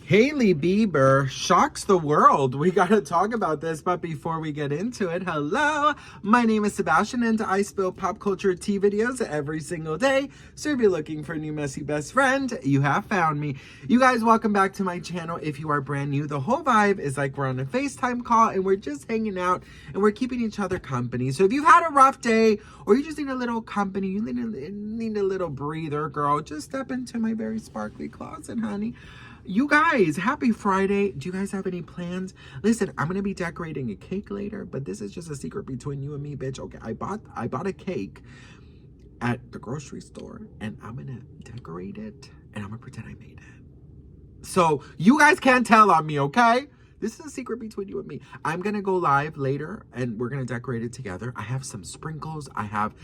Hailey Bieber shocks the world. We gotta talk about this, but before we get into it, hello, my name is Sebastian and I spill pop culture tea videos every single day. So if you're looking for a new messy best friend, you have found me. You guys, welcome back to my channel. If you are brand new, the whole vibe is like we're on a FaceTime call and we're just hanging out and we're keeping each other company. So if you've had a rough day or you just need a little company, you need a little breather, girl, just step into my very sparkly closet, honey. You guys, happy Friday. Do you guys have any plans? Listen, I'm gonna be decorating a cake later, but this is just a secret between you and me, bitch. Okay, I bought a cake at the grocery store and I'm gonna decorate it and I'm gonna pretend I made it. So you guys can't tell on me, okay? This is a secret between you and me. I'm gonna go live later and we're gonna decorate it together. I have some sprinkles. I have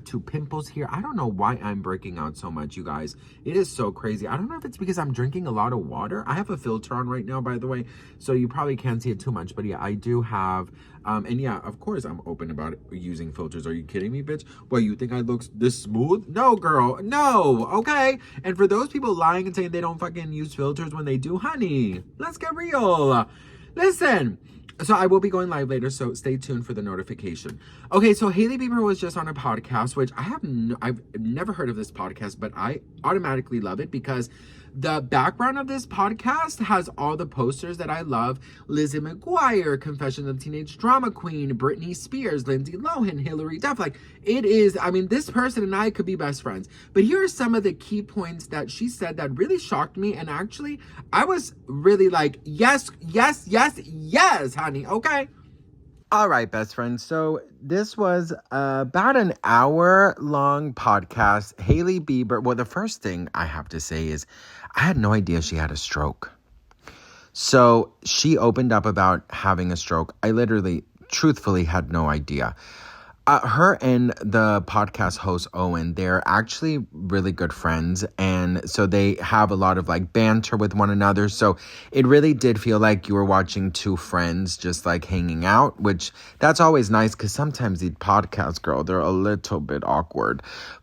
2 pimples here. I don't know why I'm breaking out so much, you guys. It is so crazy. I don't know if it's because I'm drinking a lot of water. I have a filter on right now, by the way, so you probably can't see it too much. But yeah, I do have, and yeah, of course I'm open about it, using filters. Are you kidding me, bitch? What, you think I look this smooth? No, girl, no, okay? And for those people lying and saying they don't fucking use filters when they do, honey, let's get real. Listen, so I will be going live later, so stay tuned for the notification. Okay, so Hailey Bieber was just on a podcast, which I've never heard of this podcast, but I automatically love it because the background of this podcast has all the posters that I love. Lizzie McGuire, Confessions of a Teenage Drama Queen, Britney Spears, Lindsay Lohan, Hilary Duff. Like, it is, I mean, this person and I could be best friends. But here are some of the key points that she said that really shocked me. And actually, I was really like, yes, yes, yes, yes, honey, okay? All right, best friends. So this was about an hour-long podcast. Hailey Bieber. Well, the first thing I have to say is I had no idea she had a stroke. So she opened up about having a stroke. I literally, truthfully, had no idea. Her and the podcast host, Owen, they're actually really good friends. And so they have a lot of like banter with one another. So it really did feel like you were watching 2 friends just like hanging out, which that's always nice because sometimes these podcasts, girl, they're a little bit awkward.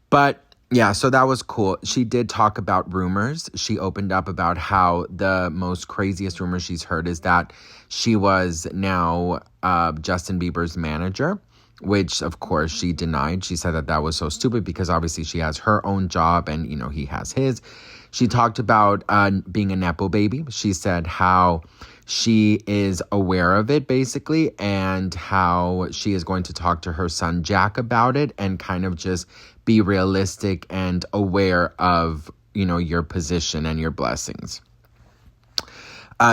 But yeah, so that was cool. She did talk about rumors. She opened up about how the most craziest rumor she's heard is that she was now Justin Bieber's manager, which of course she denied. She said that that was so stupid because obviously she has her own job and, you know, he has his. She talked about being a Nepo baby. She said how she is aware of it basically and how she is going to talk to her son Jack about it and kind of just be realistic and aware of, you know, your position and your blessings.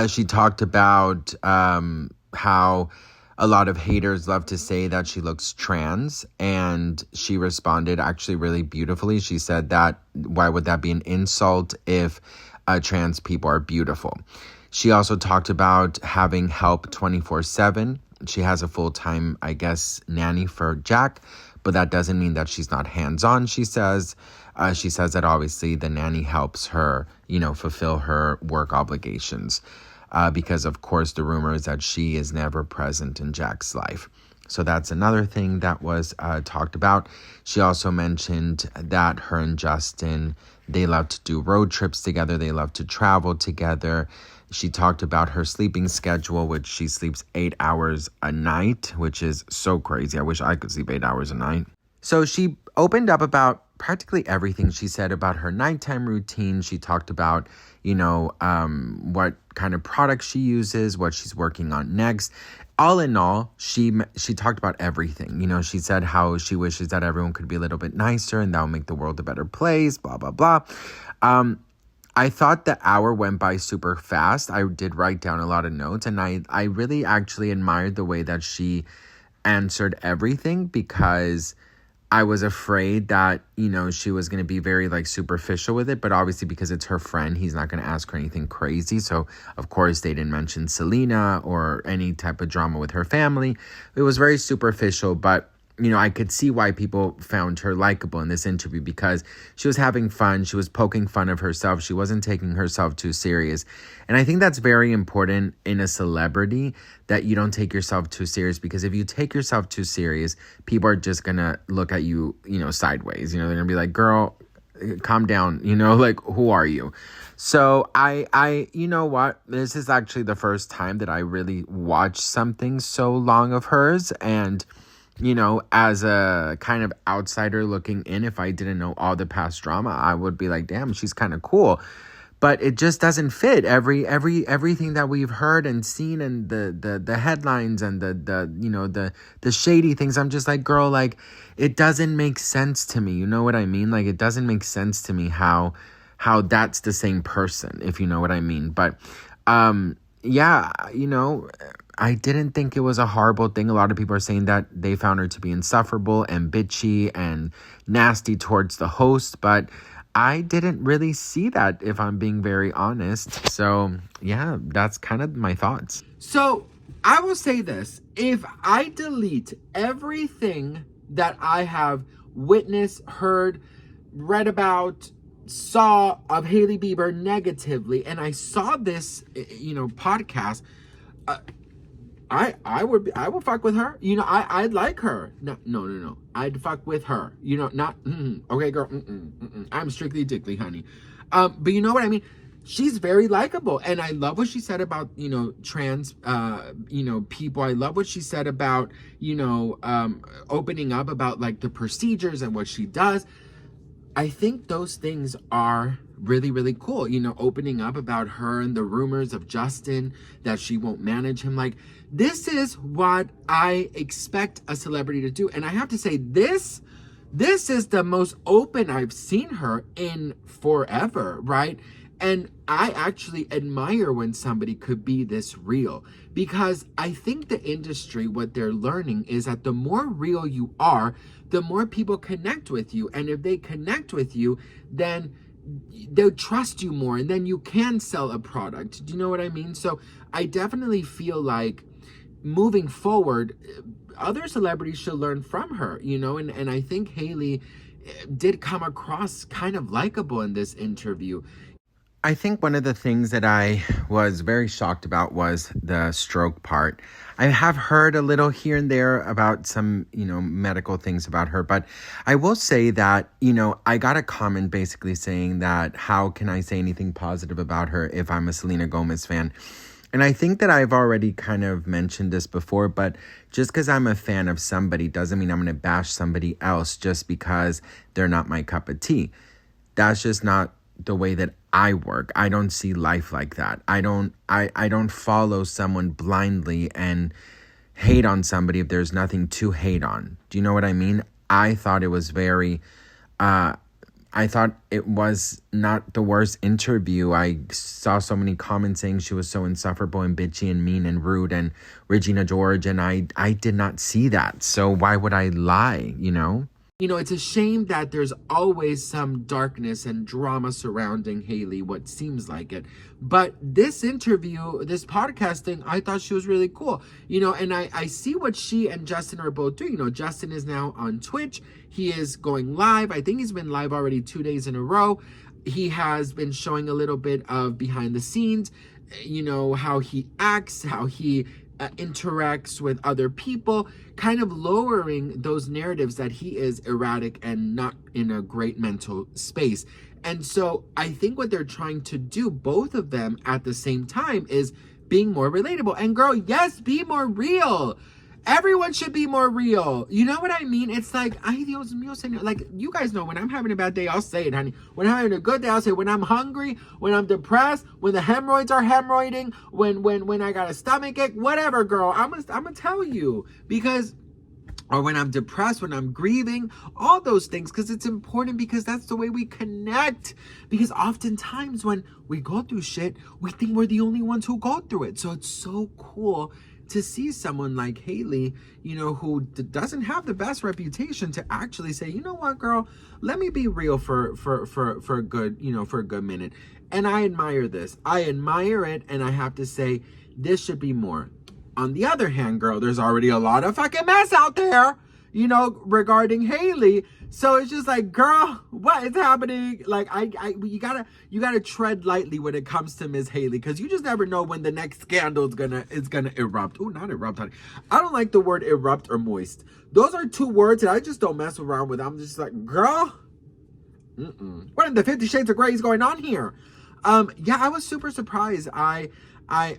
She talked about how a lot of haters love to say that she looks trans, and she responded actually really beautifully. She said that, why would that be an insult if trans people are beautiful? She also talked about having help 24/7. She has a full-time, I guess, nanny for Jack, but that doesn't mean that she's not hands-on, she says. She says that obviously the nanny helps her, you know, fulfill her work obligations. Because, of course, the rumor is that she is never present in Jack's life. So that's another thing that was talked about. She also mentioned that her and Justin, they love to do road trips together. They love to travel together. She talked about her sleeping schedule, which she sleeps 8 hours a night, which is so crazy. I wish I could sleep 8 hours a night. So she opened up about practically everything. She said about her nighttime routine. She talked about, you know, what kind of products she uses, what she's working on next. All in all, she talked about everything. You know, she said how she wishes that everyone could be a little bit nicer and that will make the world a better place, blah, blah, blah. I thought the hour went by super fast. I did write down a lot of notes, and I really actually admired the way that she answered everything because I was afraid that, you know, she was going to be very like superficial with it, but obviously because it's her friend, he's not going to ask her anything crazy. So of course they didn't mention Selena or any type of drama with her family. It was very superficial, but you know, I could see why people found her likable in this interview because she was having fun. She was poking fun of herself. She wasn't taking herself too serious. And I think that's very important in a celebrity, that you don't take yourself too serious, because if you take yourself too serious, people are just going to look at you, you know, sideways. You know, they're going to be like, girl, calm down, like, who are you? So you know what? This is actually the first time that I really watched something so long of hers. And, as a kind of outsider looking in, if I didn't know all the past drama, I would be like, damn, she's kind of cool. But it just doesn't fit everything that we've heard and seen, and the headlines and the shady things. I'm just like, girl, like, it doesn't make sense to me. You know what I mean? Like, it doesn't make sense to me how that's the same person, if you know what I mean. But yeah, I didn't think it was a horrible thing. A lot of people are saying that they found her to be insufferable and bitchy and nasty towards the host, but I didn't really see that, if I'm being very honest. So, yeah, that's kind of my thoughts. So, I will say this. If I delete everything that I have witnessed, heard, read about, saw of Hailey Bieber negatively, and I saw this, podcast, I would fuck with her. I'd like her. No. I'd fuck with her. Not, okay, girl, I'm strictly dickly, honey. But you know what I mean? She's very likable. And I love what she said about, trans, people. I love what she said about, opening up about, like, the procedures and what she does. I think those things are really, really cool. Opening up about her and the rumors of Justin, that she won't manage him. Like, this is what I expect a celebrity to do. And I have to say, this is the most open I've seen her in forever, right? And I actually admire when somebody could be this real, because I think the industry, what they're learning is that the more real you are, the more people connect with you. And if they connect with you, then they'll trust you more, and then you can sell a product. Do you know what I mean? So I definitely feel like moving forward, other celebrities should learn from her, and I think Hailey did come across kind of likable in this interview. I think one of the things that I was very shocked about was the stroke part. I have heard a little here and there about some, medical things about her, but I will say that, I got a comment basically saying that how can I say anything positive about her if I'm a Selena Gomez fan? And I think that I've already kind of mentioned this before, but just because I'm a fan of somebody doesn't mean I'm going to bash somebody else just because they're not my cup of tea. That's just not the way that I work. I don't see life like that. I don't follow someone blindly and hate on somebody if there's nothing to hate on. Do you know what I mean? I thought it was I thought it was not the worst interview. I saw so many comments saying she was so insufferable and bitchy and mean and rude and Regina George, and I did not see that. So why would I lie, It's a shame that there's always some darkness and drama surrounding Hailey, what seems like it. But this interview, this podcast thing, I thought she was really cool. And I see what she and Justin are both doing. Justin is now on Twitch. He is going live. I think he's been live already 2 days in a row. He has been showing a little bit of behind the scenes, how he acts, how he interacts with other people, kind of lowering those narratives that he is erratic and not in a great mental space. And so I think what they're trying to do, both of them at the same time, is being more relatable. And girl, yes, be more real. Everyone should be more real. You know what I mean? It's like, ay Dios mío, señor. Like, you guys know when I'm having a bad day, I'll say it, honey. When I'm having a good day, I'll say it. When I'm hungry, when I'm depressed, when the hemorrhoids are hemorrhoiding, when I got a stomach ache, whatever, girl, I'm gonna tell you. Because, or when I'm depressed, when I'm grieving, all those things, because it's important, because that's the way we connect. Because oftentimes when we go through shit, we think we're the only ones who go through it. So it's so cool to see someone like Hailey, who doesn't have the best reputation, to actually say, you know what, girl, let me be real for a good, for a good minute. And I admire this. I admire it. And I have to say, this should be more. On the other hand, girl, there's already a lot of fucking mess out there, regarding Hailey. So it's just like, girl, what is happening? Like, you gotta tread lightly when it comes to Miss Hailey, because you just never know when the next scandal is gonna erupt. Oh, not erupt, honey. I don't like the word erupt or moist. Those are two words that I just don't mess around with. I'm just like, girl, What in the 50 Shades of Grey is going on here? Yeah, I was super surprised. I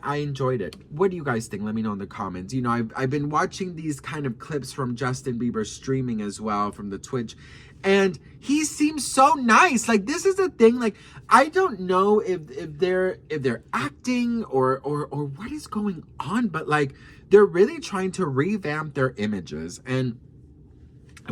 enjoyed it. What do you guys think? Let me know in the comments. You know, I've been watching these kind of clips from Justin Bieber streaming as well from the Twitch, and he seems so nice. Like, this is the thing. Like, I don't know if they're acting or what is going on, but like, they're really trying to revamp their images, and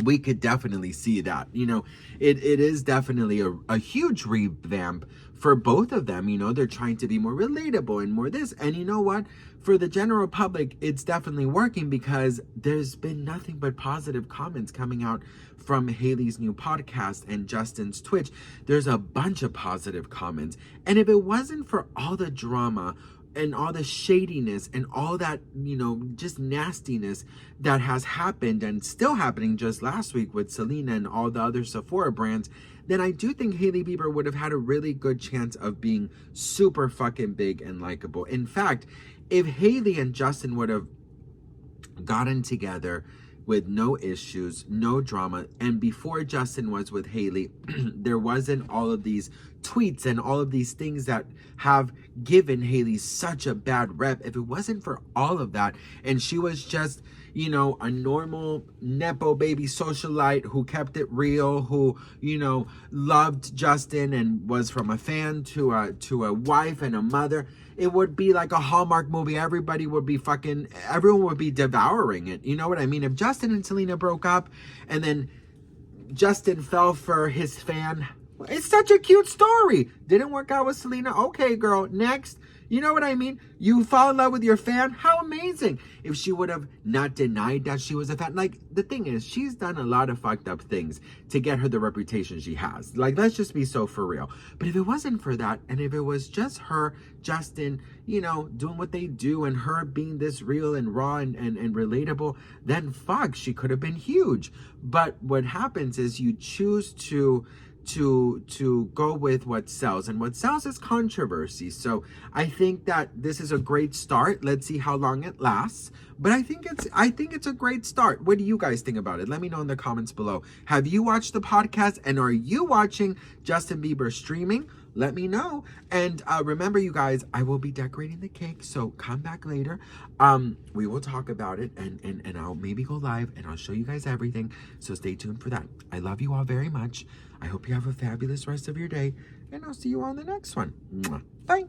we could definitely see that. You know, it is definitely a huge revamp for both of them. You know, they're trying to be more relatable and more this. And you know what? For the general public, it's definitely working because there's been nothing but positive comments coming out from Hailey's new podcast and Justin's Twitch. There's a bunch of positive comments. And if it wasn't for all the drama and all the shadiness and all that, you know, just nastiness that has happened and still happening just last week with Selena and all the other Sephora brands, then I do think Hailey Bieber would have had a really good chance of being super fucking big and likable. In fact, if Hailey and Justin would have gotten together with no issues, no drama, and before Justin was with Hailey, there wasn't all of these tweets and all of these things that have given Hailey such a bad rep. If it wasn't for all of that, and she was just, you know, a normal nepo baby socialite who kept it real, who, you know, loved Justin and was from a fan to a wife and a mother, it would be like a Hallmark movie. Everyone would be devouring it. You know what I mean? If Justin and Selena broke up and then Justin fell for his fan, it's such a cute story. Didn't work out with Selena. Okay, girl, next. You know what I mean? You fall in love with your fan. How amazing. If she would have not denied that she was a fan. Like, the thing is, she's done a lot of fucked up things to get her the reputation she has. Like, let's just be so for real. But if it wasn't for that, and if it was just her, Justin, you know, doing what they do, and her being this real and raw and relatable, then fuck, she could have been huge. But what happens is you choose to go with what sells, and what sells is controversy. So I think that this is a great start. Let's see how long it lasts, but I think it's a great start. What do you guys think about it? Let me know in the comments below. Have you watched the podcast, and are you watching Justin Bieber streaming? Let me know. And remember, you guys, I will be decorating the cake, so come back later. We will talk about it, and I'll maybe go live, and I'll show you guys everything, so stay tuned for that. I love you all very much. I hope you have a fabulous rest of your day, and I'll see you on the next one. Mwah. Bye.